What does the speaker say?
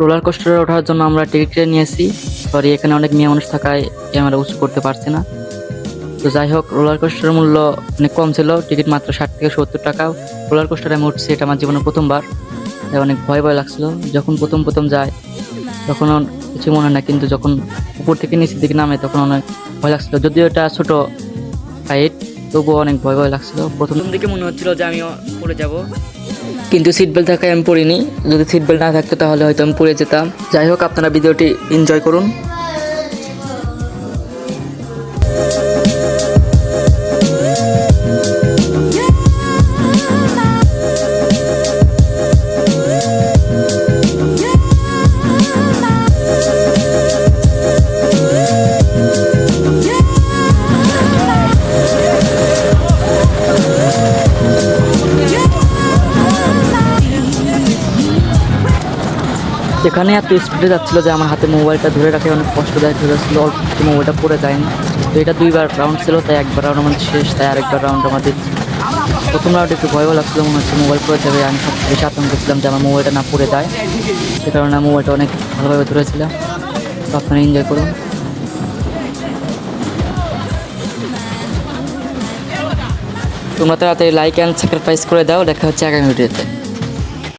Roller কোস্টারে ওঠার জন্য আমরা টিকিট কেটে নিয়েছি। সরি, এখানে অনেক মেয়ে মানুষ থাকায় ক্যামেরা উঁচু করতে পারছি না। তো যাই হোক, রোলার কোস্টারের মূল্য অনেক কম ছিল, টিকিট মাত্র 60 থেকে 70 টাকা। রোলার কোস্টারে আমি উঠছি, এটা আমার জীবনে প্রথমবার, তাই অনেক ভয় ভয় লাগছিল। যখন প্রথম যায় তখন কিছু মনে হয় না, কিন্তু যখন উপর থেকে নিচের দিকে নামে তখন অনেক ভয় লাগছিল। যদিও এটা ছোট হাইট, তবুও অনেক ভয় ভয় লাগছিল। প্রথম দিকে মনে হচ্ছিল যে আমিও পড়ে যাব, কিন্তু সিট বেল্ট থাকায় আমি পড়িনি। যদি সিট বেল্ট না থাকতো তাহলে হয়তো আমি পড়ে যেতাম। যাই হোক, আপনারা ভিডিওটি এনজয় করুন। এখানে এত স্পিডে যাচ্ছিল যে আমার হাতে মোবাইলটা ধরে রাখে অনেক কষ্টদায়ক হয়ে যাচ্ছিল। অল্প একটু মোবাইলটা পড়ে যায়নি। তো এটা 2বার রাউন্ড ছিল, তাই একবার রাউন্ড আমাদের শেষ, তাই আরেকবার রাউন্ড আমাদের। প্রথম রাউন্ডে একটু ভয়ও লাগছিল, মনে হচ্ছে মোবাইল পড়ে যাবে। আমি সবচেয়ে বেশি আতঙ্ক ছিলাম যে আমার মোবাইলটা না পড়ে যায়, সে কারণে মোবাইলটা অনেক ভালোভাবে ধরেছিলাম। তো আপনারা এনজয় করুন। তোমরা তাড়াতাড়ি লাইক অ্যান্ড সাবস্ক্রাইব করে দাও। দেখা হচ্ছে আগামী ভিডিওতে।